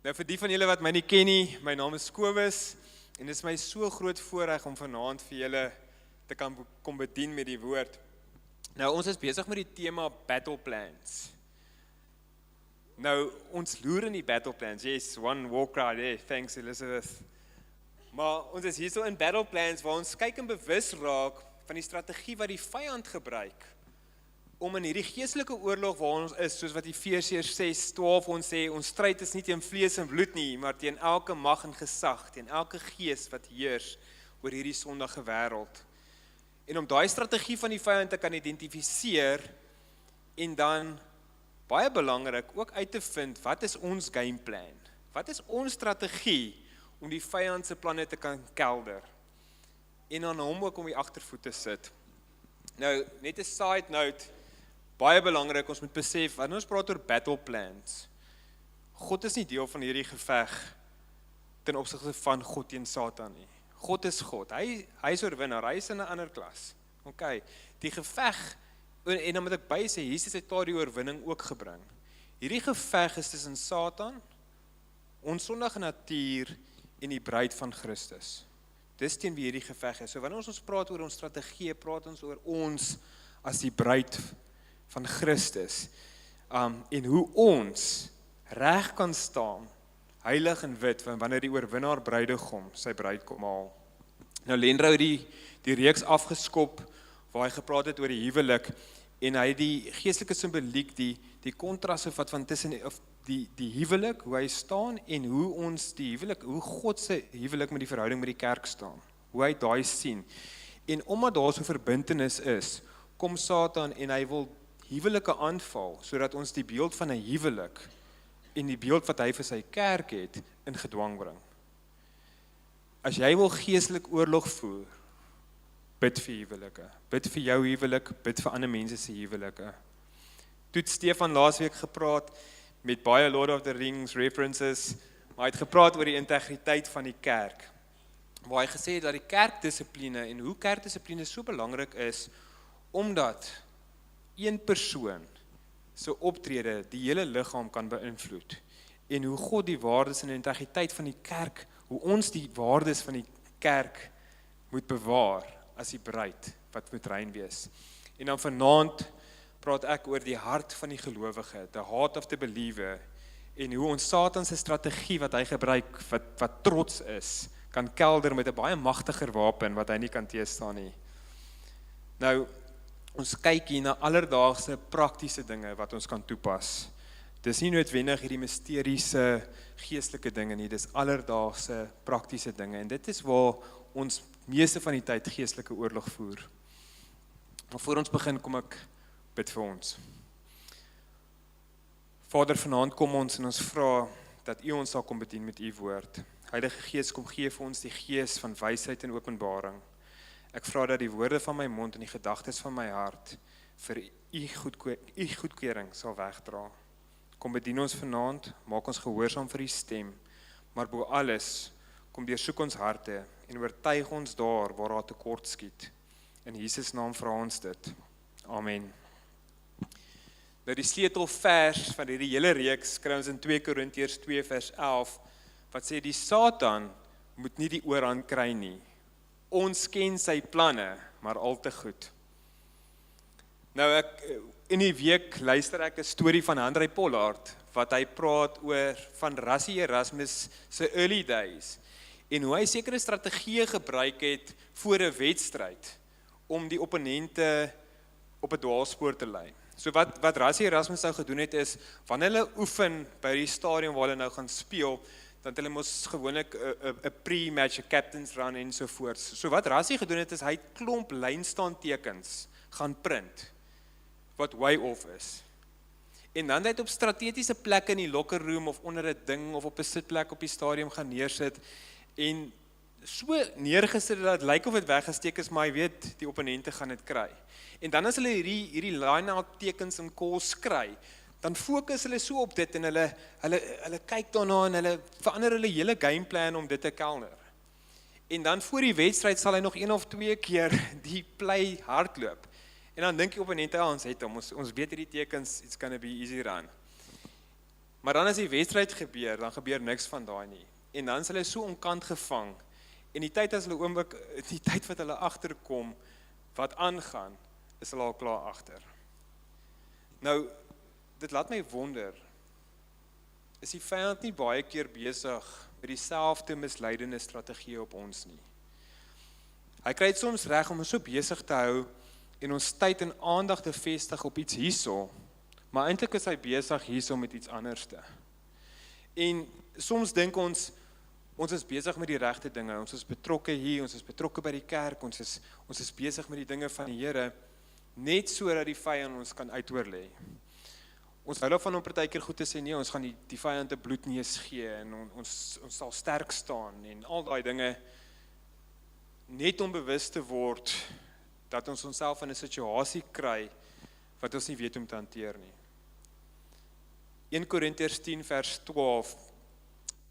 Nou vir die van julle wat my nie ken nie, my naam is Kobus en dit is my so groot voorreg om vanaand vir julle te kan kom bedien met die woord. Nou ons is besig met die tema battle plans. Nou ons loer in die battle plans. Yes, one walk right there. Thanks Elizabeth. Maar ons is hier so in battle plans waar ons kyk en bewus raak van die strategie wat die vyand gebruik om in hierdie geestelike oorlog waar ons is, soos wat Efesiërs 6:12 ons sê, ons stryd is nie teen vlees en bloed nie, maar teen elke mag en gesag, teen elke gees wat heers oor hierdie sondige wêreld. En om daai strategie van die vyand te kan identifiseer en dan baie belangrik ook uit te vind, wat is ons gameplan? Wat is ons strategie om die vyand se planne te kan kelder? En aan hom ook om die agtervoet te sit. Nou, net 'n side note, baie belangrik, ons moet besef, wanneer ons praat oor battle plans, God is nie deel van hierdie geveg ten opsigte van God teen Satan nie. God is God, hy is oorwinnaar, hy is in 'n ander klas. Okay, die geveg, en dan moet ek by sê, Jesus het daar die oorwinning ook gebring. Hierdie geveg is tussen Satan, ons sondige natuur en die bruid van Christus. Dis teen wie hierdie geveg is. So wanneer ons praat oor ons strategie, praat ons oor ons as die bruid van Christus, en hoe ons reg kan staan, heilig en wit, wanneer die oorwinnaar bruidegom sy bruid kom haal. Nou Lenrou het die reeks afgeskop, waar hy gepraat het oor die huwelik, en hy het die geestelike simboliek, die kontraste wat van tussen die huwelik, hoe hy staan, en hoe ons die huwelik, hoe God se huwelik met die verhouding met die kerk staan, hoe hy daai sien. En omdat daar so verbintenis is, kom Satan en hy wil huwelike aanval, sodat ons die beeld van 'n huwelik en die beeld wat hy vir sy kerk het, in gedwang bring. As jy wil geestelik oorlog voer, bid vir huwelike, bid vir jou huwelik, bid vir ander mense se huwelike. Toe het Stefan laasweek gepraat, met baie Lord of the Rings references, maar hy het gepraat oor die integriteit van die kerk, waar hy gesê het dat die kerkdissipline, en hoe kerkdissipline so belangrik is, omdat een persoon se optrede die hele liggaam kan beïnvloed, en hoe God die waardes en die integriteit van die kerk, hoe ons die waardes van die kerk moet bewaar, as die bruid, wat moet rein wees. En dan vanaand praat ek oor die hart van die gelowige, the heart of the believer, en hoe ons Satan se strategie wat hy gebruik, wat trots is, kan kelder met 'n baie magtiger wapen, wat hy nie kan teëstaan nie. Nou, ons kyk hier na alledaagse praktiese dinge wat ons kan toepas. Dis nie noodwendig hierdie misteriese geestelike dinge nie, dis alledaagse praktiese dinge, en dit is waar ons meeste van die tyd geestelike oorlog voer. Maar voor ons begin, kom ek bid vir ons. Vader, vanaand kom ons en ons vra dat U ons sal kom bedien met U woord. Heilige Gees, kom gee vir ons die gees van wysheid en openbaring. Ek vra dat die woorde van my mond en die gedagtes van my hart vir U goedkeuring sal wegdra. Kom bedien ons vanaand, maak ons gehoorsaam vir U stem, maar bo alles, kom deursoek ons harte en oortuig ons daar waar daar tekort skiet. In Jesus naam vra ons dit. Amen. Nou die sleutelvers van hierdie hele reeks kry ons in 2 Korintiërs 2 vers 11, wat sê die Satan moet nie die oorhand kry nie. Ons ken sy planne, maar al te goed. Nou in die week luister ek 'n storie van André Pollard, wat hy praat oor van Rassie Erasmus se early days, en hoe hy sekere strategieë gebruik het voor 'n wedstryd, om die opponente op 'n dwaalspoor te lei. So wat Rassie Erasmus nou gedoen het is, wanneer hulle oefen by die stadion waar hulle nou gaan speel, dan het hulle mos gewoonlik 'n pre-match, 'n captain's run en so voort. So wat Rassie gedoen het is, hy het klomp lynstaantekens gaan print, wat way off is. En dan het hy op strategiese plekke in die locker room, of onder 'n ding, of op 'n sitplek op die stadion gaan neersit, en so neergesit dat het lyk of dit weggesteek is, maar hy weet, die opponente gaan dit kry. En dan as hulle hierdie line-out tekens en calls kry, dan fokus hulle so op dit, en hulle kyk daarna, en hulle verander hulle hele gameplan om dit te kelder. En dan voor die wedstryd sal hy nog 1 of 2 keer die play hardloop. En dan dink die opponente, ons het hom, ons weet hierdie tekens, it's gonna be easy run. Maar dan as die wedstryd gebeur, dan gebeur niks van daai nie. En dan is hulle so onkant gevang. En die tyd as hulle oomblik, die tyd wat hulle agterkom, wat aangaan, is hulle al klaar agter. Nou, dit laat my wonder, is die vyand nie baie keer besig met dieselfde misleidende strategie op ons nie. Hy kry dit soms reg om ons so besig te hou en ons tyd en aandag te vestig op iets hierso, maar eintlik is hy besig hierso met iets anderste. En soms dink ons is besig met die regte dinge, ons is betrokke hier, ons is betrokke by die kerk, ons is besig met die dinge van die Here, net sodat die vyand ons kan uitoorlê. Ons hou daarvan om partykeer goed te sê, nee, ons gaan die vyand 'n bloedneus gee, en ons sal sterk staan, en al daai dinge, net om bewus te word, dat ons onsself in 'n situasie kry, wat ons nie weet om te hanteer nie. 1 Korintiërs 10 vers 12,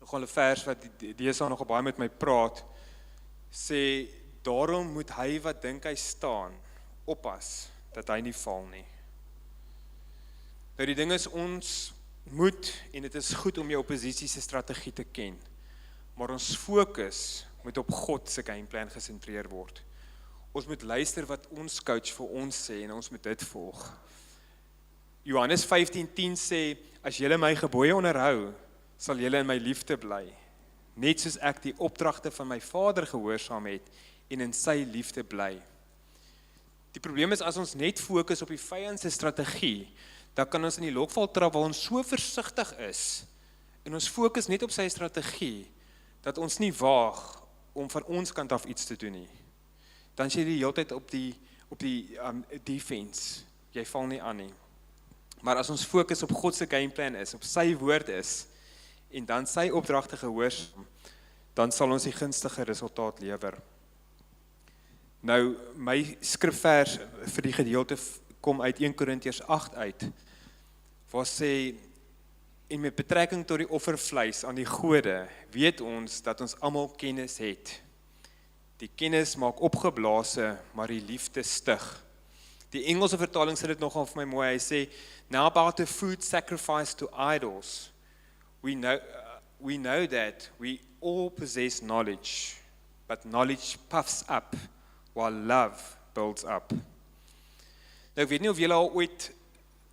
nogal 'n vers wat deesdae nogal baie met my praat, sê, daarom moet hy wat dink hy staan, oppas, dat hy nie val nie. Nou die ding is, ons moet, en dit is goed om jou oppositie se strategie te ken, maar ons fokus moet op God se gameplan gesentreer word. Ons moet luister wat ons coach vir ons sê, en ons moet dit volg. Johannes 15:10 sê, as julle my gebooie onderhou, sal julle in my liefde bly, net soos ek die opdragte van my Vader gehoorsaam het, en in sy liefde bly. Die probleem is, as ons net fokus op die vyand se strategie, dan kan ons in die lokval trap waar ons so versigtig is, en ons fokus net op sy strategie, dat ons nie waag om van ons kant af iets te doen nie. Dan is jy die hele tyd op die defense, jy val nie aan nie. Maar as ons fokus op God se gameplan is, op sy woord is, en dan sy opdragte gehoorsaam, dan sal ons die gunstige resultaat lewer. Nou, my skrifvers vir die gedeelte kom uit 1 Korintiërs 8 uit, waar sê, en met betrekking tot die offervleis aan die gode, weet ons dat ons almal kennis het. Die kennis maak opgeblaase, maar die liefde stig. Die Engelse vertaling sê dit nogal vir my mooi, hy sê, now about the food sacrificed to idols, we know that we all possess knowledge, but knowledge puffs up, while love builds up. Nou, ek weet nie of julle al ooit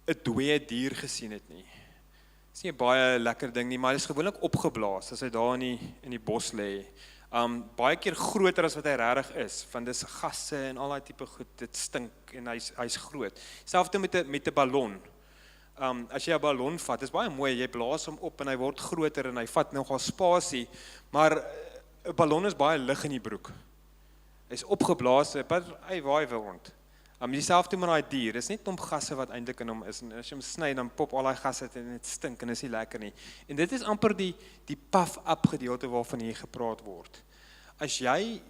'n dooie dier gesien het nie. Dit is nie 'n baie lekker ding nie, maar dit is gewoonlik opgeblaas, as hy daar in die bos lê. Baie keer groter as wat hy regtig is, want dis gasse en al daai tipe goed, dit stink en hy's groot. Selfs met 'n ballon. As jy 'n ballon vat, is baie mooi, jy blaas hom op en hy word groter en hy vat nogal spasie, maar 'n ballon is baie lig in die broek. Hy's opgeblaas, maar hy waai wel rond. Dieselfde met daai dier, dis net gasse wat eintlik in hom is, en as jy hom sny, dan pop al daai gasse uit en dit stink en dit is nie lekker nie. En dit is amper die puff-up gedeelte waarvan hier gepraat word. As jy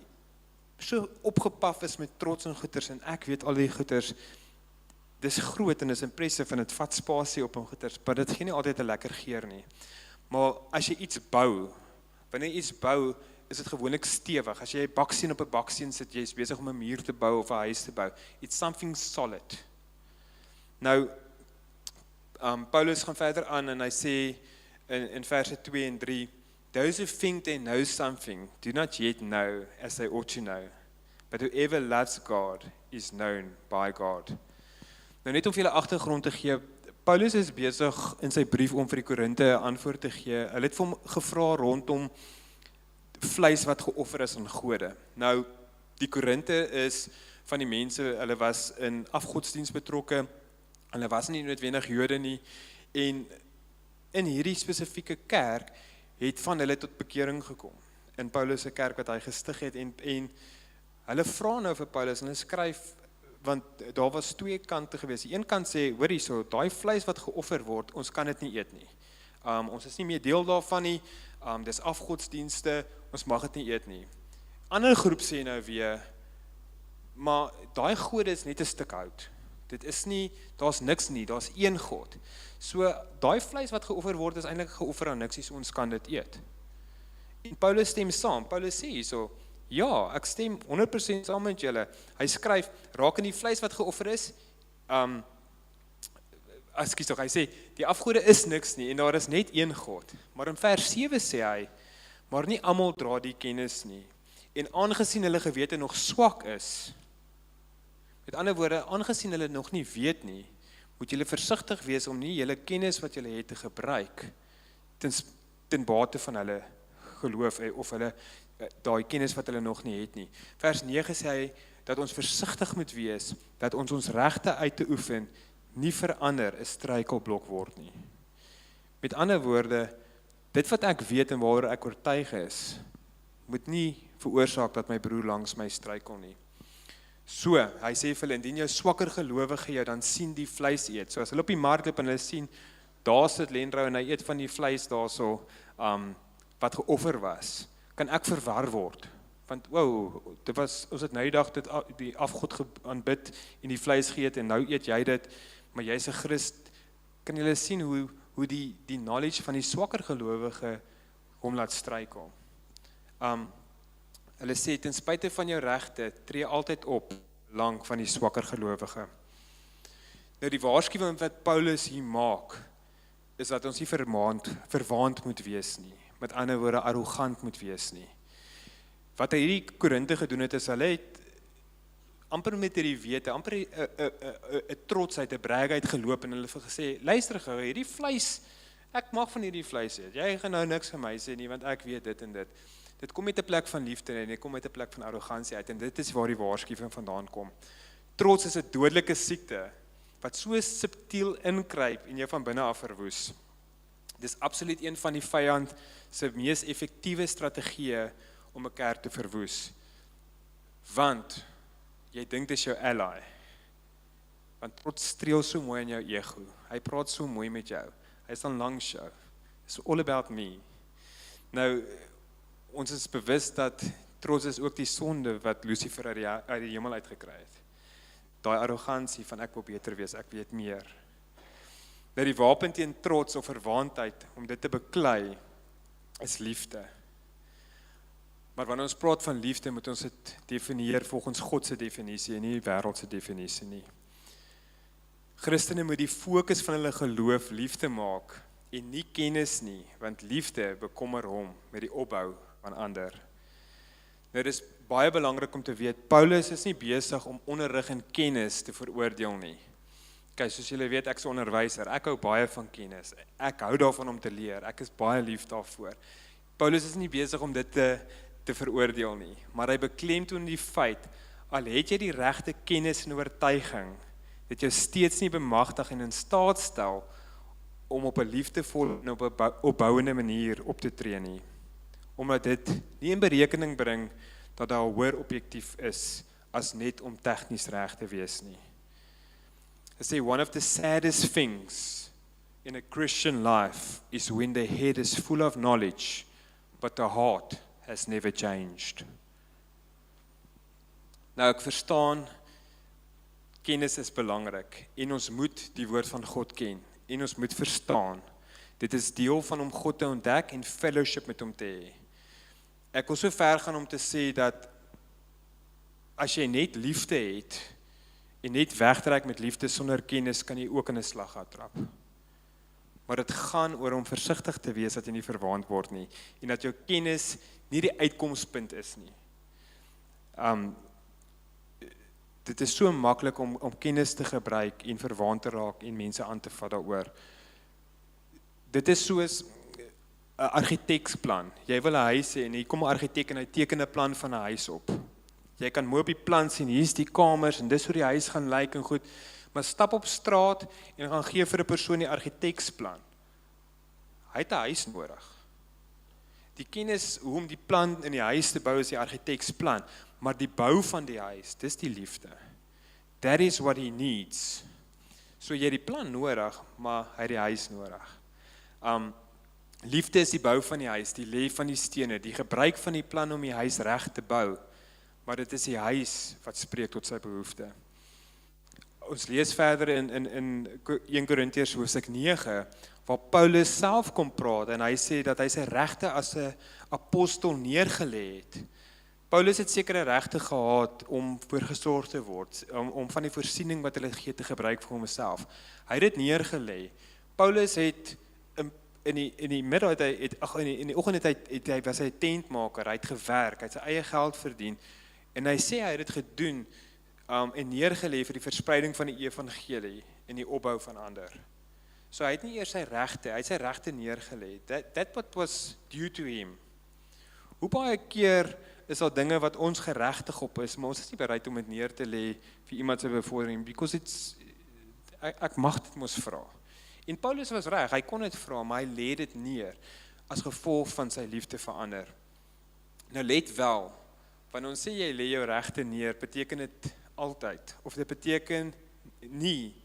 so opgepaf is met trots en goeders, en ek weet al die goeders, dis groot en dis impressive en dit vat spasie op hom goeders, maar dit gee nie altyd 'n lekker geur nie. Maar as jy iets bou, wanneer jy iets bou, is dit gewoonlik stewig. As jy 'n baksteen op 'n baksteen sit, jy is besig om 'n muur te bou of 'n huis te bou. It's something solid. Nou, Paulus gaan verder aan en hy sê in verse 2 en 3, those who think they know something do not yet know as they ought to know, but whoever loves God is known by God. Nou net om vir julle agtergrond te gee, Paulus is besig in sy brief om vir die Korinte 'n antwoord te gee. Hulle het vir hom gevra rondom vleis wat geoffer is aan gode. Nou, die Korinte is van die mense, hulle was in afgodsdienst betrokke, hulle was nie noodwendig Jode nie, en in hierdie spesifieke kerk het van hulle tot bekering gekom, in Paulus se kerk wat hy gestig het, en hulle vra nou vir Paulus, en hulle skryf, want daar was twee kante gewees. Die een kant sê, hoor hierso, daai vleis wat geoffer word, ons kan dit nie eet nie. Ons is nie meer deel daarvan nie, dis afgodsdienste, ons mag dit nie eet nie. Ander groep sê nou weer, maar daai gode is net 'n stuk hout. Dit is nie, daar's niks nie, daar's een God. So, daai vleis wat geoffer word, is eintlik geoffer aan niks, so ons kan dit eet. En Paulus stem saam, Paulus sê hierso, ja, ek stem 100% saam met julle. Hy skryf, raak in die vleis wat geoffer is, Ekskuus tog, hy sê, die afgode is niks nie, en daar is net een God. Maar in vers 7 sê hy, maar nie almal dra die kennis nie. En aangesien hulle gewete nog swak is, met ander woorde, aangesien hulle nog nie weet nie, moet julle versigtig wees om nie julle kennis wat julle het te gebruik, ten bate van hulle geloof, of hulle, daai kennis wat hulle nog nie het nie. Vers 9 sê hy, dat ons versigtig moet wees, dat ons regte uit te oefen, nie verander 'n struikelblok word nie. Met ander woorde, dit wat ek weet en waaroor ek oortuig is, moet nie veroorsaak dat my broer langs my struikel nie. So, hy sê vir hulle, indien jou swakker gelowige jou dan sien die vleis eet. So as hulle op die mark loop en hulle sien, daar sit Lenrou en hy eet van die vleis daarso, wat geoffer was, kan ek verwar word. Want, wow, ons het nou die dag die afgod aanbid en die vleis geëet en nou eet jy dit, maar jy's 'n Christ, kan julle sien hoe die knowledge van die swakker gelowige hom laat struikel. Hulle sê, ten spyte van jou regte, tree altyd op lank van die swakker gelowige. Nou die waarskuwing wat Paulus hier maak, is dat ons nie verwaand moet wees nie. Met ander woorde, arrogant moet wees nie. Wat hy hierdie Korinte gedoen het, is hulle het amper met hierdie wete, amper 'n trotsheid, 'n braagheid geloop en hulle het gesê, luister gou, hierdie vleis, ek mag van hierdie vleis eet. Jy gaan nou niks vir my sê nie, want ek weet dit en dit. Dit kom uit 'n plek van liefde en dit kom uit 'n plek van arrogansie uit en dit is waar die waarskuwing vandaan kom. Trots is 'n dodelike siekte wat so subtiel inkruip en jou van binne af verwoes. Dis absoluut een van die vyand se mees effektiewe strategieë om 'n kerk te verwoes. Want jy dink dis jou ally. Want trots streel so mooi in jou ego. Hy praat so mooi met jou. Hy is dan langs jou. It's all about me. Nou, ons is bewus dat trots is ook die sonde wat Lucifer uit die hemel uitgekry het. Daai arrogansie van ek wil beter wees, ek weet meer. Nou die wapen teen trots of verwaandheid om dit te beklei is liefde. Maar wanneer ons praat van liefde, moet ons dit definieer volgens God se definisie en nie die wêreld se definisie nie. Christene moet die fokus van hulle geloof liefde maak en nie kennis nie, want liefde bekommer hom met die opbou van ander. Nou dis baie belangrik om te weet, Paulus is nie besig om onderrig en kennis te veroordeel nie. Kyk, soos julle weet, ek is 'n onderwyser, ek hou baie van kennis, ek hou daarvan om te leer, ek is baie lief daarvoor. Paulus is nie besig om dit te veroordeel nie, maar hy beklemtoon die feit, al het jy die regte kennis en oortuiging, dat jou steeds nie bemagtig en in staat stel om op 'n liefdevolle en op 'n opbouende manier op te tree nie. Omdat dit nie in berekening bring dat daar 'n hoër objektief is as net om tegnies reg te wees nie. I say one of the saddest things in a Christian life is when the head is full of knowledge, but the heart has never changed. Nou ek verstaan, kennis is belangrik en ons moet die woord van God ken en ons moet verstaan. Dit is deel van om God te ontdek en fellowship met hom te hê. Ek wil so ver gaan om te sê dat as jy net liefde het en net wegtrek met liefde sonder kennis, kan jy ook in 'n slaggat trap. Maar dit gaan oor om versigtig te wees dat jy nie verwaand word nie en dat jou kennis nie die uitkomspunt is nie. Dit is so maklik om kennis te gebruik en verwaand te raak en mense aan te vat daaroor. Dit is soos 'n argiteksplan. Jy wil 'n huis hê en hier kom 'n argitek en hy teken 'n plan van 'n huis op. Jy kan mooi op die plan sien, hier is die kamers en dis hoe die huis gaan lyk en goed, maar stap op straat en gaan gee vir 'n persoon die argiteksplan. Hy het 'n huis nodig. Die kennis hoe om die plan in die huis te bou is die argiteksplan, maar die bou van die huis, dis die liefde. That is what he needs. So jy het die plan nodig, maar hy het die huis nodig. Liefde is die bou van die huis, die lê van die stene, die gebruik van die plan om die huis reg te bou, maar dit is die huis wat spreek tot sy behoefte. Ons lees verder in 1 Korintiërs hoofstuk 9, waar Paulus self kom praat en hy sê dat hy sy regte as 'n apostel neergelê het, Paulus het sekere regte gehad om voorgesorg te word, om van die voorsiening wat hulle gee te gebruik vir homself. Hy het dit neergelê. Paulus het in die middag in die oggend was hy 'n tentmaker, hy het gewerk, hy het sy eie geld verdien en hy sê hy het dit gedoen en neergelê vir die verspreiding van die evangelie en die opbou van ander. So hy het nie eers hy het sy regte neergelê. That what was due to him. Hoe baie keer is daar dinge wat ons geregtig op is, maar ons is nie bereid om dit neer te lê vir iemand se bevordering, because ek mag dit mos vra. En Paulus was reg, hy kon dit vra, maar hy lê dit neer as gevolg van sy liefde vir ander. Nou let wel, wanneer ons sê jy lê jou regte neer, beteken dit altyd, of dit beteken nie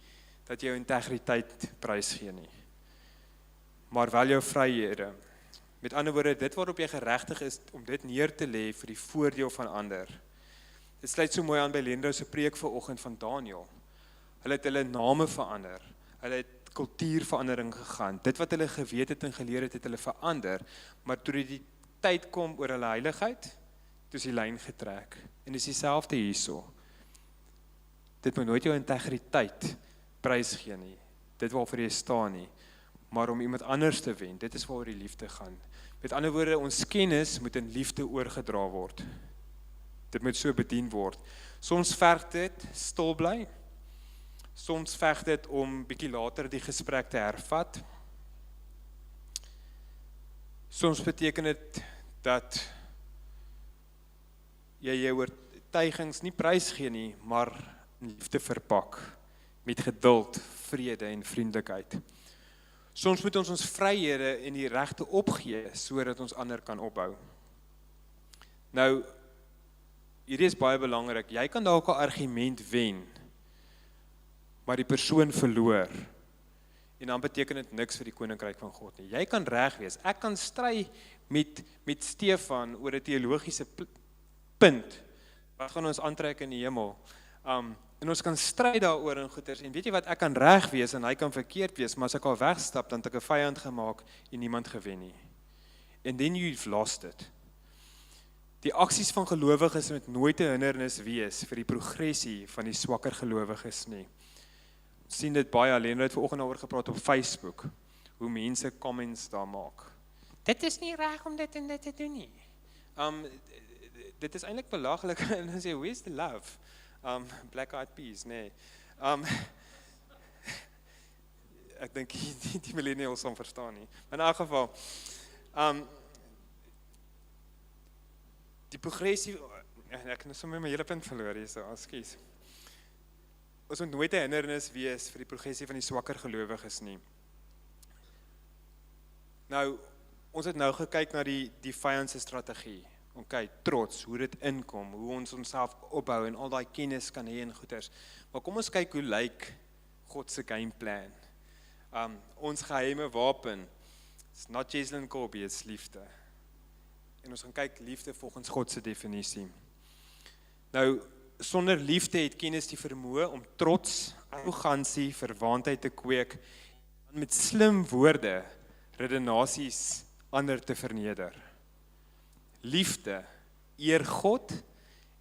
dat jy jou integriteit prysgee nie, maar wel jou vryhede. Met ander woorde, dit waarop jy geregtig is om dit neer te lê vir die voordeel van ander. Dit sluit so mooi aan by Lendro se preek vanoggend van Daniel. Hulle het hulle name verander. Hulle het kultuurverandering gegaan. Dit wat hulle geweet het en geleer het, het hulle verander, maar toe die tyd kom oor hulle heiligheid, toe is die lyn getrek. En dis dieselfde hierso. Dit moet nooit jou integriteit prysgee nie. Dit waarvoor jy staan nie, maar om iemand anders te wen. Dit is waaroor die liefde gaan. Met ander woorde, ons kennis moet in liefde oorgedra word. Dit moet so bedien word. Soms verg dit stil bly. Soms verg dit om bietjie later die gesprek te hervat. Soms beteken dit dat jy jou oortuigings nie prysgee nie, maar in liefde verpak, met geduld, vrede en vriendelikheid. Soms moet ons vryhede en die regte opgee, sodat ons ander kan opbou. Nou, hierdie is baie belangrik, jy kan dalk 'n argument wen, maar die persoon verloor, en dan beteken dit niks vir die koninkryk van God nie. Jy kan reg wees, ek kan stry met Stefan oor 'n teologiese punt, wat gaan ons aantrek in die hemel, en ons kan stry daaroor en goeters, en weet jy wat, ek kan reg wees en hy kan verkeerd wees, maar as ek al wegstap, dan het ek 'n vyand gemaak en niemand gewen nie. And then you've lost it. Die aksies van gelowiges moet nooit 'n hindernis wees vir die progressie van die swakker gelowiges nie. Ons sien dit baie, alleen het vanoggend oor gepraat op Facebook, hoe mense comments daar maak. Dit is nie reg om dit en dit te doen nie. Dit is eintlik belaglik, en dan sê, where's the love? Black Eyed Peas, nee. Ek dink die millennials sal verstaan nie. In elk geval, die progressie, ek het sommer my hele punt verloor hier, so, ekskuus. Ons moet nooit 'n hindernis wees vir die progressie van die swakker gelowiges nie. Nou, ons het nou gekyk na die vyand se strategie. Okay, trots, hoe dit inkom, hoe ons onsself opbou en al daai kennis kan hê en goeders. Maar kom ons kyk hoe lyk God se gameplan. Ons geheime wapen, it's not Jesslyn Colby, it's liefde. En ons gaan kyk liefde volgens God se definisie. Nou, sonder liefde het kennis die vermoë om trots, arrogansie, verwaandheid te kweek, en met slim woorde, redenasies ander te verneder. Liefde eer God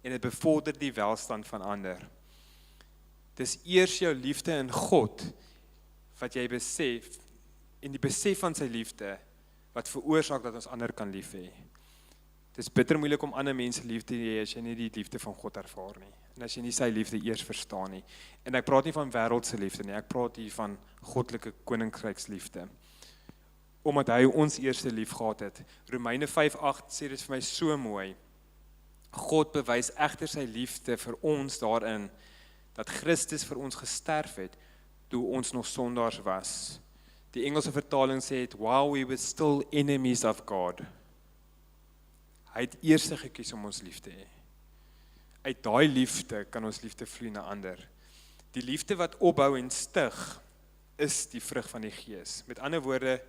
en dit bevorder die welstand van ander. Dis eers jou liefde in God wat jy besef, en die besef van sy liefde wat veroorsaak dat ons ander kan lief hê. Dis bitter moeilik om ander mense lief te hê as jy nie die liefde van God ervaar nie. En as jy nie sy liefde eers verstaan nie. En ek praat nie van wêreldse liefde nie, ek praat hier van goddelike koninkryksliefde. Omdat hy ons eerste lief gehad het. Romeine 5:8 sê dit vir my so mooi. God bewys egter sy liefde vir ons daarin, dat Christus vir ons gesterf het, toe ons nog sondaars was. Die Engelse vertaling sê het, while we were still enemies of God. Hy het eers gekies om ons lief te hê. Uit daai liefde kan ons liefde vloei na ander. Die liefde wat opbou en stig, is die vrug van die Gees. Met ander woorde,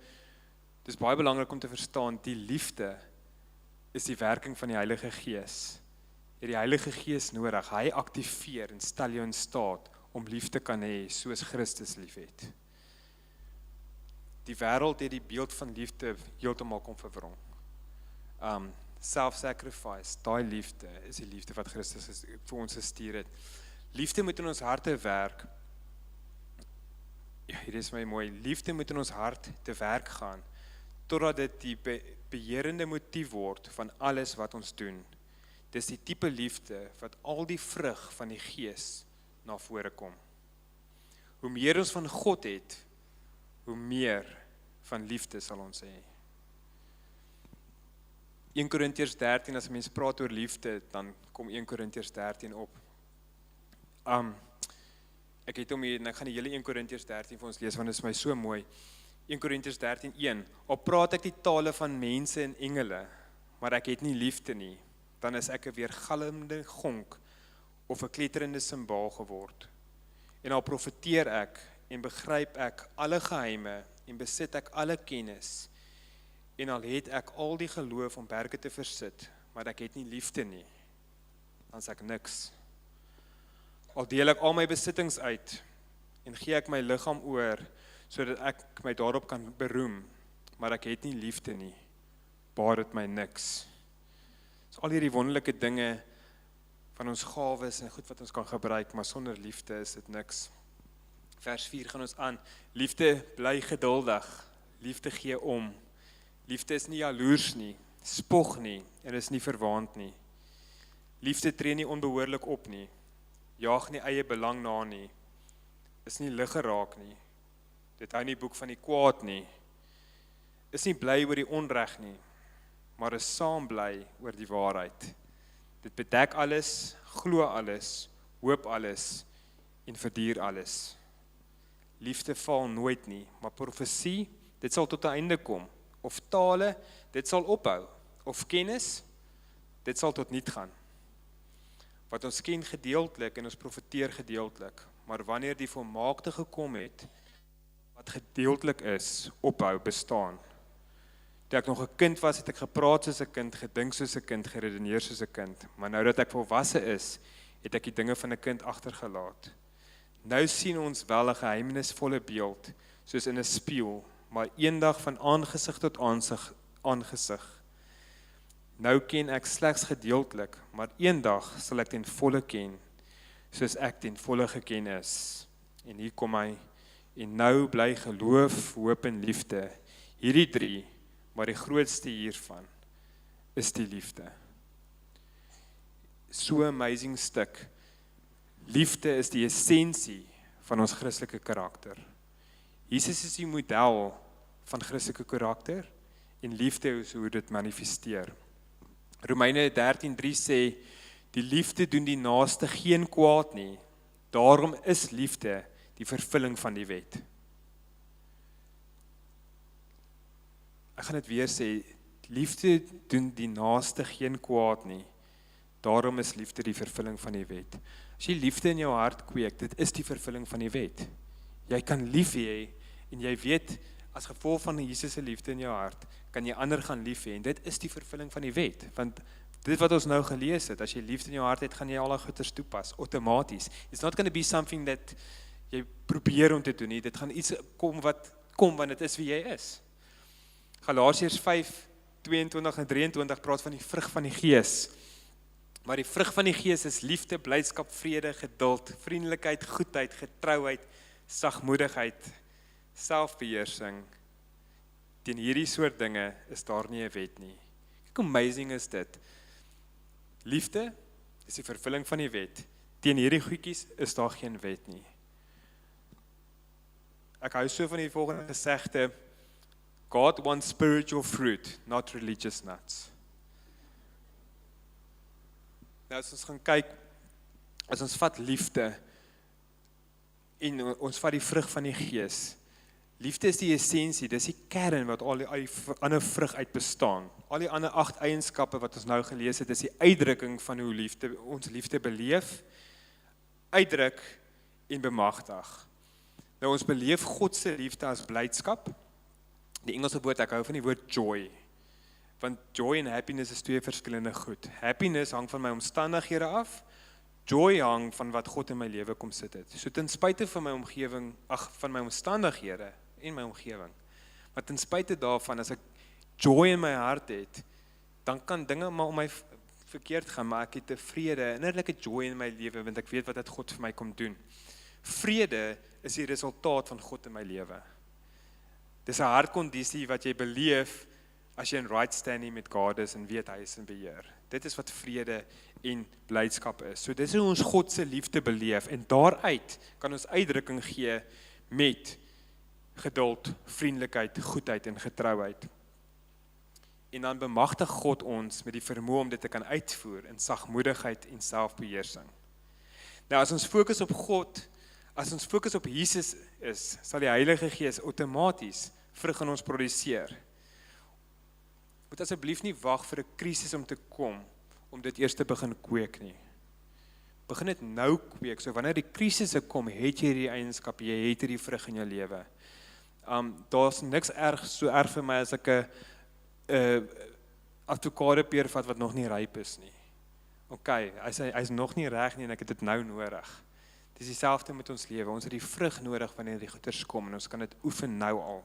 dit is baie belangrik om te verstaan, die liefde is die werking van die Heilige Gees. Jy het die Heilige Gees nodig, hy aktiveer en stel jou in staat om lief te kan hê, soos Christus lief het. Die wêreld het die beeld van liefde heeltemal kom verwrong. self-sacrifice, daai liefde is die liefde wat Christus vir ons gestuur het. Liefde moet in ons harte werk. Ja, hier is my mooi. Liefde moet in ons hart te werk gaan, totdat dit die beheerende motief word van alles wat ons doen. Dis die tipe liefde wat al die vrug van die Gees na vore kom. Hoe meer ons van God het, hoe meer van liefde sal ons hê. 1 Korintiërs 13, as mense praat oor liefde, dan kom 1 Korintiërs 13 op. Ek het hom hier, en ek gaan die hele 1 Korintiërs 13 vir ons lees, want dit is my so mooi. 1 Korintiërs 13:1, al praat ek die tale van mense en engele, maar ek het nie liefde nie, dan is ek 'n weergalmende gonk of 'n kletterende simbaal geword. En al profeteer ek en begryp ek alle geheime en besit ek alle kennis, en al het ek al die geloof om berge te versit, maar ek het nie liefde nie, dan is ek niks. Al deel ek al my besittings uit en gee ek my liggaam oor, sodat ek my daarop kan beroem, maar ek het nie liefde nie, baat dit my niks. So al hierdie wonderlike dinge van ons gawes en goed wat ons kan gebruik, maar sonder liefde is dit niks. Vers 4 gaan ons aan, liefde bly geduldig, liefde gee om, liefde is nie jaloers nie, spog nie, en is nie verwaand nie. Liefde tree nie onbehoorlik op nie, jaag nie eie belang na nie, is nie lig geraak nie, dit hou nie boek van die kwaad nie, is nie bly oor die onreg nie, maar is saam bly oor die waarheid. Dit bedek alles, glo alles, hoop alles en verduur alles. Liefde val nooit nie, maar profesie, dit sal tot 'n einde kom. Of tale, dit sal ophou. Of kennis, dit sal tot niet gaan. Wat ons ken gedeeltelik en ons profeteer gedeeltelik, maar wanneer die volmaakte gekom het, wat gedeeltelik is, ophou, bestaan. Toe ek nog 'n kind was, het ek gepraat soos 'n kind, gedink soos 'n kind, geredeneer soos 'n kind. Maar nou dat ek volwasse is, het ek die dinge van 'n kind agtergelaat. Nou sien ons wel 'n geheimenisvolle beeld, soos in 'n spieël, maar eendag van aangesig tot aangesig. Nou ken ek slegs gedeeltelik, maar eendag sal ek ten volle ken, soos ek ten volle geken is. En hier kom hy, en nou bly geloof, hoop en liefde. Hierdie 3, maar die grootste hiervan is die liefde. So amazing stuk. Liefde is die essensie van ons Christelike karakter. Jesus is die model van Christelike karakter en liefde is hoe dit manifesteer. Romeine 13:3 sê, die liefde doen die naaste geen kwaad nie, daarom is liefde die vervulling van die wet. Ek gaan dit weer sê, liefde doen die naaste geen kwaad nie, daarom is liefde die vervulling van die wet. As jy liefde in jou hart kweek, dit is die vervulling van die wet. Jy kan lief hê, en jy weet, as gevolg van Jesus se liefde in jou hart, kan jy ander gaan lief hê, en dit is die vervulling van die wet, want dit wat ons nou gelees het, as jy liefde in jou hart het, gaan jy al die goeders toepas, outomaties. It's not going to be something that jy probeer om te doen nie, dit gaan iets kom, want dit is wie jy is. Galasiërs 5:22 en 23 praat van die vrug van die Gees. Maar die vrug van die Gees is liefde, blydskap, vrede, geduld, vriendelikheid, goedheid, getrouheid, sagmoedigheid, selfbeheersing. Teen hierdie soort dinge is daar nie 'n wet nie. Hoe amazing is dit? Liefde is die vervulling van die wet. Teen hierdie goedjies is daar geen wet nie. Ek hou so van die volgende gesegde, God wants spiritual fruit, not religious nuts. Nou as ons gaan kyk, as ons vat liefde en ons vat die vrug van die Gees. Liefde is die essensie, dis die kern wat al die ander vrug uit bestaan. Al die ander 8 eienskappe wat ons nou gelees het, is die uitdrukking van hoe ons liefde beleef, uitdruk en bemagtig. Nou ons beleef God se liefde as blydskap. Die Engelse woord, ek hou van die woord joy. Want joy en happiness is 2 verskillende goed. Happiness hang van my omstandighede af, joy hang van wat God in my lewe kom sit het. So ten spyte van my omgewing, van my omstandighede en my omgewing, maar ten spyte daarvan, as ek joy in my hart het, dan kan dinge maar om my verkeerd gaan, maar ek het 'n vrede, innerlike joy in my lewe, want ek weet wat dit God vir my kom doen. Vrede is die resultaat van God in my lewe. Dis 'n hartkondisie wat jy beleef as jy in right standing met God is en weet hy is in beheer. Dit is wat vrede en blydskap is. So dis hoe ons God se liefde beleef en daaruit kan ons uitdrukking gee met geduld, vriendelikheid, goedheid en getrouheid. En dan bemagtig God ons met die vermoë om dit te kan uitvoer in sagmoedigheid en selfbeheersing. Nou as ons fokus op God, as ons fokus op Jesus is, sal die Heilige Gees outomaties vrug in ons produseer. Moet asseblief nie wag vir 'n krisis om te kom, om dit eers te begin kweek nie. Begin dit nou kweek, so wanneer die krisisse kom, het jy die eienskap, jy het hierdie vrug in jou lewe. Daar's niks so erg vir my as ek 'n avokadopeer vat wat nog nie ryp is nie. Okay, hy's nog nie reg nie en ek het dit nou nodig. Dis dieselfde met ons lewe. Ons het die vrug nodig wanneer die goeters kom en ons kan dit oefen nou al.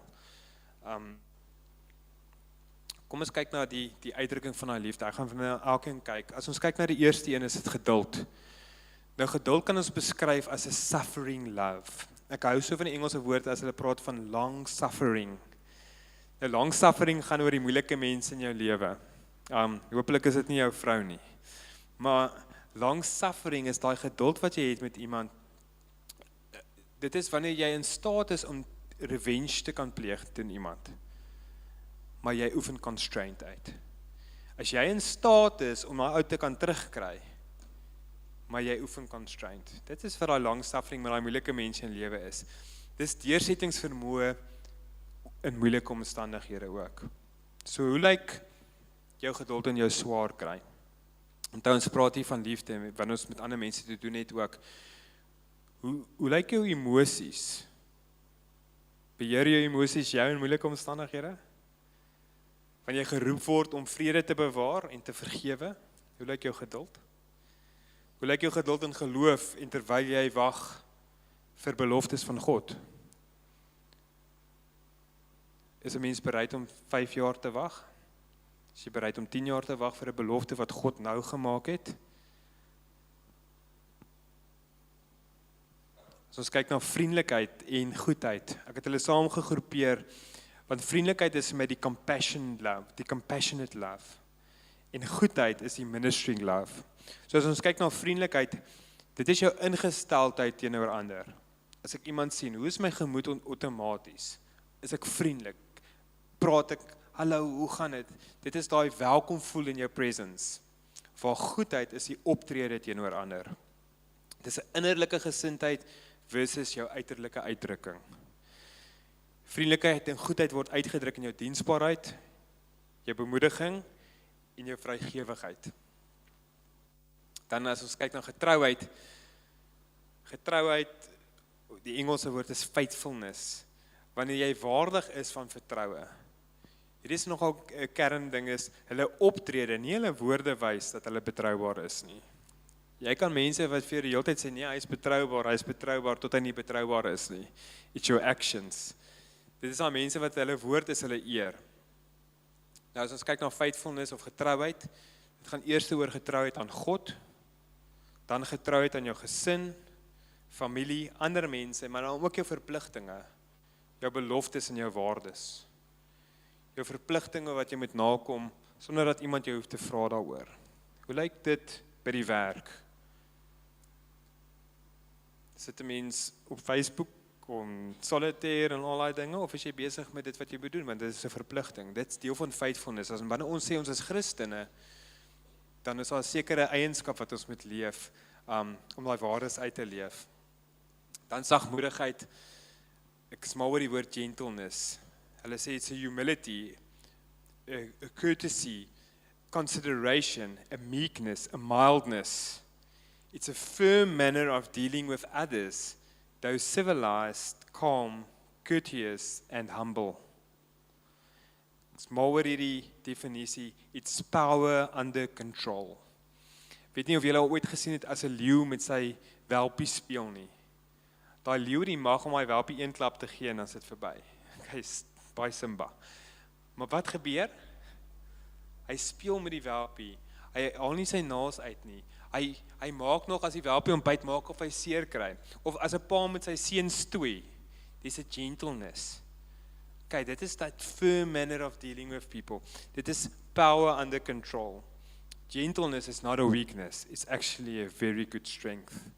Kom ons kyk na die uitdrukking van daai liefde. Ek gaan vir nou elkeen kyk. As ons kyk na die eerste een, is dit geduld. Nou geduld kan ons beskryf as 'n suffering love. Ek hou so van die Engelse woord as hulle praat van long suffering. Nou long suffering gaan oor die moeilike mense in jou lewe. Hopelik is dit nie jou vrou nie. Maar long suffering is daai geduld wat jy het met iemand. Dit is wanneer jy in staat is om revenge te kan pleeg teen iemand. Maar jy oefen constraint uit. As jy in staat is om daai ou te kan terugkry, maar jy oefen constraint. Dit is vir daai long suffering met daai moeilike mense in lewe is. Dis deursettingsvermoë in moeilike omstandighede ook. So hoe lyk jou geduld in jou swaar kry? Onthou ons praat hier van liefde, wanneer ons met ander mense te doen het ook. Hoe lyk jou emosies? Beheer jou emosies jou in moeilike omstandighede? Wanneer jy geroep word om vrede te bewaar en te vergewe, hoe lyk jou geduld? Hoe lyk jou geduld in geloof en terwyl jy wag vir beloftes van God? Is 'n mens bereid om 5 jaar te wag? Is jy bereid om 10 jaar te wag vir 'n belofte wat God nou gemaak het? As ons kyk na vriendelikheid en goedheid, ek het hulle saam gegroepeer, want vriendelikheid is met die compassionate love, en goedheid is die ministering love. So as ons kyk na vriendelikheid, dit is jou ingesteldheid teenoor ander. As ek iemand sien, hoe is my gemoed outomaties? Is ek vriendelik? Praat ek, hallo, hoe gaan dit? Dit is daai welkom voel in jou presence. Waar goedheid is die optrede teenoor ander. Dit is 'n innerlike gesindheid versus jou uiterlike uitdrukking. Vriendelikheid en goedheid word uitgedruk in jou diensbaarheid, jou bemoediging en jou vrygewigheid. Dan as ons kyk na getrouheid, die Engelse woord is faithfulness, wanneer jy waardig is van vertroue. Hier is nogal 'n kernding is, hulle optrede, nie hulle woorde wys dat hulle betroubaar is nie. Jy kan mense wat vir die hele tyd sê, nee, hy is betroubaar, tot hy nie betroubaar is nie. It's your actions. Dit is al mense wat hulle woord is hulle eer. Nou as ons kyk na faithfulness of getrouheid, dit gaan eers oor getrouheid aan God, dan getrouheid aan jou gesin, familie, ander mense, maar dan ook jou verpligtinge, jou beloftes en jou waardes. Jou verpligtinge wat jy moet nakom, sonder dat iemand jou hoef te vra daaroor. Hoe lyk dit by die werk? Sit 'n mens op Facebook om solitaire en al daai dinge, of is jy besig met dit wat jy moet doen, want dit is 'n verpligting, dit is deel van faithfulness. As wanneer ons sê ons is Christene, dan is daar 'n sekere eienskap wat ons moet leef, om daai waardes uit te leef. Dan sagmoedigheid, ek is mal oor die woord gentleness. Hulle sê it's a humility, a courtesy, consideration, a meekness, a mildness. It's a firm manner of dealing with others, though civilized, calm, courteous and humble. It's mal oor hierdie definisie, it's power under control. Weet nie of julle al ooit gesien het as 'n leeu met sy welpie speel nie. Daai leeu die mag om hy welpie een klap te gee en dan is dit verby. Hy's baie Simba. Maar wat gebeur? Hy speel met die welpie. Hy haal nie sy naels uit nie. Hy maak nog as die welpie hom byt, maak of hy seer kry. Of as 'n pa met sy seun stoei. Dis 'n gentleness. Okay, dit is that firm manner of dealing with people. Dit is power under control. Gentleness is not a weakness. It's actually a very good strength.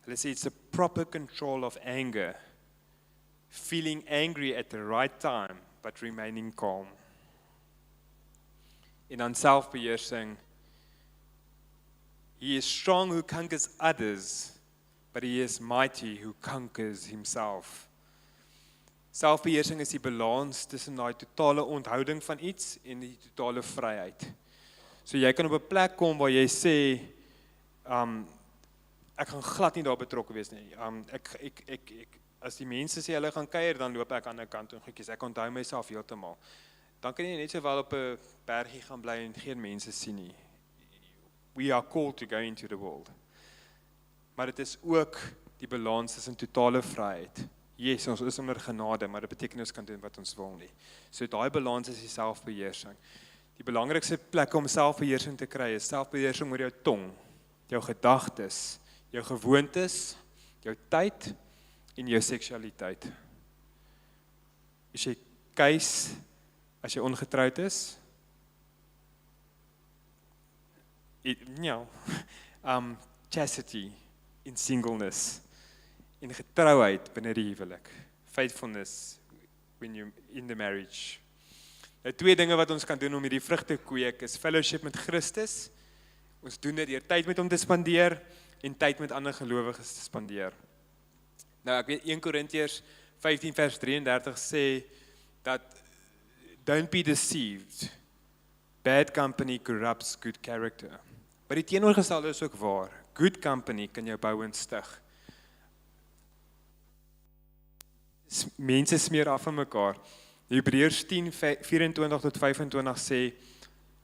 Let's say it's a proper control of anger. Feeling angry at the right time, but remaining calm. En dan selfbeheersing. He is strong who conquers others, but he is mighty who conquers himself. Selfbeheersing is die balans tussen daai totale onthouding van iets en die totale vryheid. So jy kan op 'n plek kom waar jy sê, ek gaan glad nie daar betrokke wees nie. As die mense sê hulle gaan kuier, dan loop ek aan 'n kant toe goedjies. Ek onthou myself heeltemal. Dan kan jy net sowel op 'n bergie gaan bly en geen mense sien nie. We are called to go into the world. Maar dit is ook die balans tussen totale vryheid. Yes, ons is onder genade, maar dit beteken ons kan doen wat ons wil nie. So daai balans is die selfbeheersing. Die belangrikste plek om selfbeheersing te kry is selfbeheersing oor jou tong, jou gedagtes, jou gewoontes, jou tyd en jou seksualiteit. As jy keus, as jy ongetroud is, chastity in singleness, in getrouheid binne die huwelik, faithfulness when you're in the marriage. Nou, twee dinge wat ons kan doen om hierdie vrug te kweek is fellowship met Christus. Ons doen dit deur tyd met hom te spandeer en tyd met ander gelowiges te spandeer. Nou ek weet 1 Korintiërs 15 vers 33 sê dat don't be deceived. Bad company corrupts good character. Maar die teenoorgestelde is ook waar. Good company kan jou bouend stig. Mense smeer af van mekaar. Hebreërs 10 24 tot 25 sê,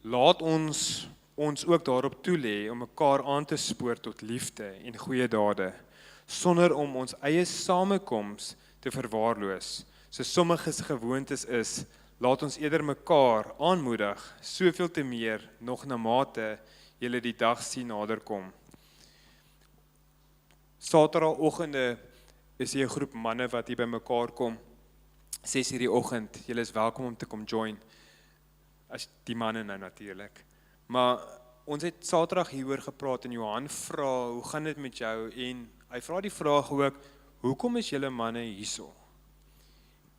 laat ons ook daarop toelê om mekaar aan te spoor tot liefde en goeie dade, sonder om ons eie samekoms te verwaarloos. So sommiges gewoontes is, laat ons eerder mekaar aanmoedig, soveel te meer, nog na mate julle die dag sien naderkom. Saterdagoggende is hier 'n groep manne wat hier by mekaar kom, 6:00 die oggend, julle is welkom om te kom join, as die manne nou natuurlik. Maar ons het Saterdag hieroor gepraat en Johan vra, hoe gaan dit met jou? En hy vra die vraag ook, hoekom is julle manne hierso?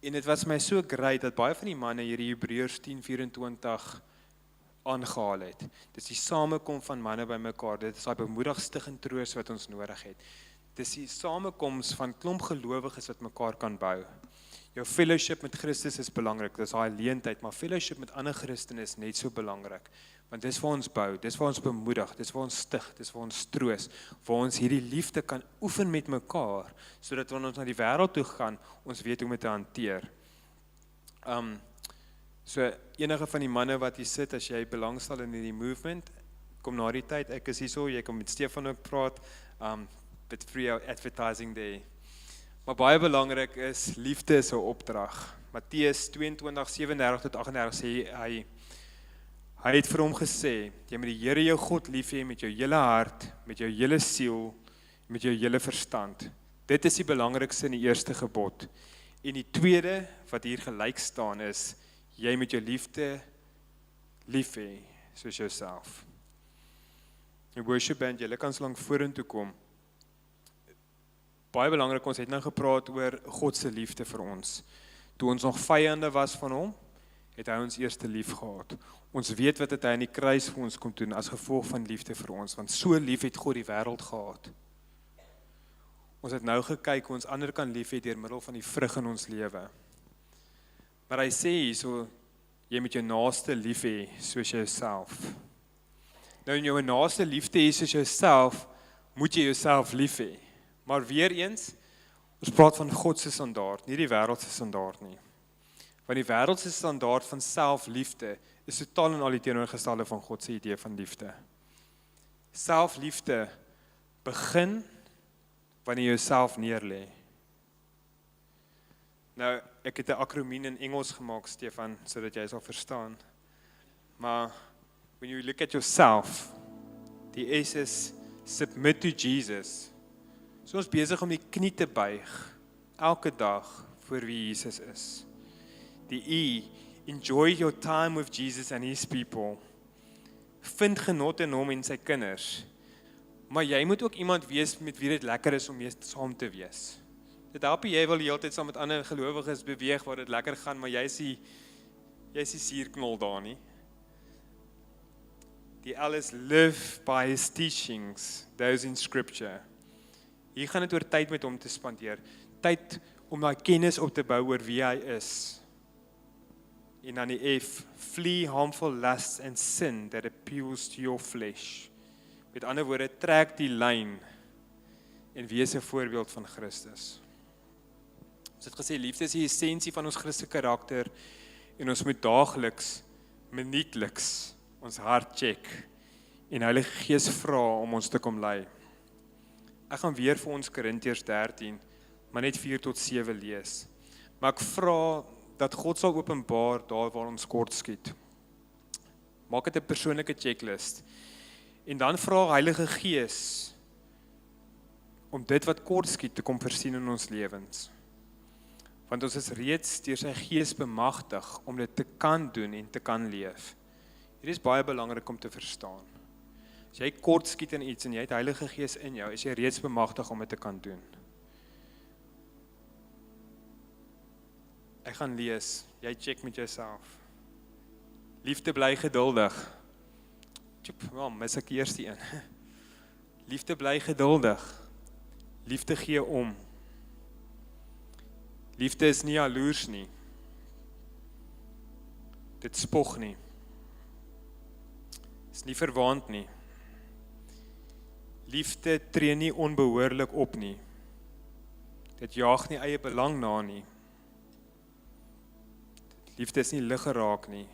En dit was my so great dat baie van die manne hierdie Hebreërs 10:24 aangehaal het. Dit is die samekom van manne by mekaar, dit is daai bemoedigend troos wat ons nodig het. Dit is die samekoms van klomp gelowiges wat mekaar kan bou. Jou fellowship met Christus is belangrik, dis daai leentheid, maar fellowship met ander Christene is net so belangrik. Want dis waar ons bou, dis waar ons bemoedig, dis waar ons stig, dis waar ons troos, waar ons hierdie liefde kan oefen met mekaar, sodat wanneer ons na die wêreld toe gaan, ons weet hoe om dit te hanteer. So enige van die manne wat hier sit, as jy belangstel in hierdie movement, kom na die tyd, ek is hierso, jy kom met Stefan ook praat, bit free advertising day. Maar baie belangrik is, liefde is 'n opdrag. Matteus 22:37 tot 38 sê hy het vir hom gesê, jy moet die Here jou God lief hê met jou hele hart, met jou hele siel, met jou hele verstand. Dit is die belangrikste in die eerste gebod. En die tweede wat hier gelyk staan is, jy moet jou liefde lief hê soos jouself. Die worship band, julle kan so lank vorentoe kom. Baie belangrik, ons het nou gepraat oor God se liefde vir ons. Toe ons nog vyande was van hom, het hy ons eerste lief gehad. Ons weet wat het hy aan die kruis vir ons kom doen as gevolg van liefde vir ons, want so lief het God die wêreld gehad. Ons het nou gekyk hoe ons ander kan lief hê deur middel van die vrug in ons lewe. Maar hy sê hierso, jy moet jou naaste lief hê soos jouself. Nou in jou naaste liefde hê soos jouself, moet jy jouself lief hê. Maar weer eens, ons praat van God se standaard, nie die wêreld se standaard nie. Want die wêreld se standaard van selfliefde is totaal en al die teenoorgestelde van God se idee van liefde. Selfliefde begin wanneer jy jouself neerlê. Nou, ek het 'n akroniem in Engels gemaak, Stefan, sodat jy sal verstaan. Maar when you look at yourself, die S is submit to Jesus. So ons besig om die knie te buig, elke dag voor wie Jesus is. Die E, enjoy your time with Jesus and his people. Vind genot in hom en sy kinders. Maar jy moet ook iemand wees met wie dit lekker is om mee saam te wees. Dit help jy wil die hele tyd saam met ander gelowiges beweeg waar dit lekker gaan, maar jy is die suurknol daar nie. Die L is live by his teachings, those in scripture. Hier gaan dit oor tyd met hom te spandeer. Tyd om daai kennis op te bou oor wie hy is. En dan die F, flee harmful lusts and sin that appeals to your flesh. Met ander woorde, trek die lyn en wees 'n voorbeeld van Christus. Ons het gesê, liefde is die essensie van ons Christelike karakter en ons moet daagliks, minuutliks ons hart check en Heilige Gees vra om ons te kom lei. Ek gaan weer vir ons Korintiërs 13, maar net 4 tot 7 lees. Maar ek vra dat God sal openbaar daar waar ons kort skiet. Maak dit 'n persoonlike checklist. En dan vra Heilige Gees om dit wat kort skiet te kom voorsien in ons lewens. Want ons is reeds deur sy Gees bemagtig om dit te kan doen en te kan leef. Hier is baie belangrik om te verstaan. As jy kort skiet in iets en jy het Heilige Gees in jou, is jy reeds bemagtig om dit te kan doen. Ek gaan lees, jy check met jouself. Liefde bly geduldig. Mis ek eers die een. Liefde bly geduldig. Liefde gee om. Liefde is nie jaloers nie. Dit spog nie. Is nie verwaand nie. Liefde tree nie onbehoorlik op nie. Dit jaag nie eie belang na nie. Liefde is nie lig geraak nie.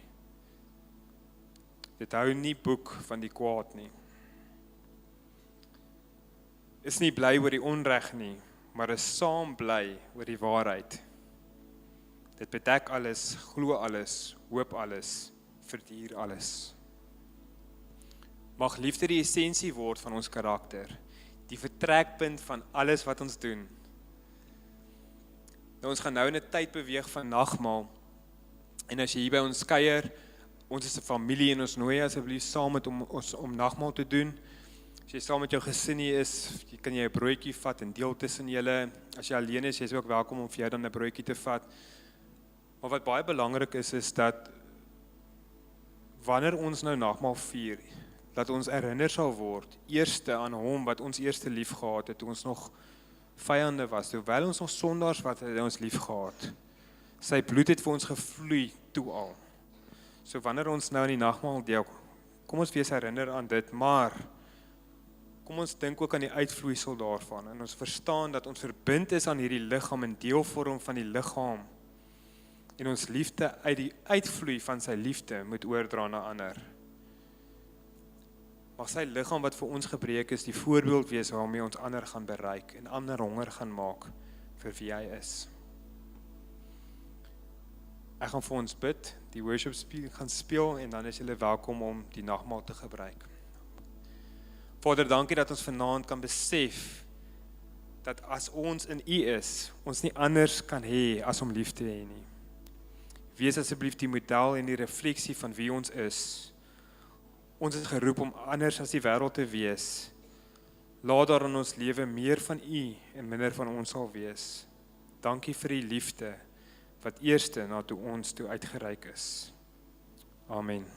Dit hou nie boek van die kwaad nie. Is nie bly oor die onreg nie, maar is saam bly oor die waarheid. Dit bedek alles, glo alles, hoop alles, verduur alles. Mag liefde die essensie word van ons karakter, die vertrekpunt van alles wat ons doen. Nou, ons gaan nou in 'n tyd beweeg van nagmaal, en as jy hier by ons kuier, ons is 'n familie en ons nooi asseblief saam met ons om nagmaal te doen. As jy saam met jou gesin hier is, kan jy 'n broodjie vat en deel tussen julle. As jy alleen is, jy is ook welkom om vir jou dan 'n broodjie te vat. Maar wat baie belangrik is dat wanneer ons nou nagmaal vier, dat ons herinner sal word, eerste aan hom wat ons eerste lief gehad het, toe ons nog vyande was, terwyl ons nog sondaars wat het ons lief gehad. Sy bloed het vir ons gevloei toe al. So wanneer ons nou in die nagmaal deel, kom ons wees herinner aan dit, maar kom ons dink ook aan die uitvloeisel daarvan, en ons verstaan dat ons verbind is aan hierdie liggaam en deel vorm van die liggaam, en ons liefde uit die uitvloei van sy liefde moet oordra na ander. Mag sy liggaam wat vir ons gebreek is, die voorbeeld wees waarmee ons ander gaan bereik, en ander honger gaan maak vir wie hy is. Ek gaan vir ons bid, die worship gaan speel, en dan is julle welkom om die nagmaal te gebruik. Vader, dankie dat ons vanaand kan besef, dat as ons in U is, ons nie anders kan hê as om lief te hê nie. Wees asseblief die model en die refleksie van wie ons is. Ons is geroep om anders as die wêreld te wees. Laat daar in ons lewe meer van U en minder van ons sal wees. Dankie vir die liefde wat eerste na toe ons toe uitgereik is. Amen.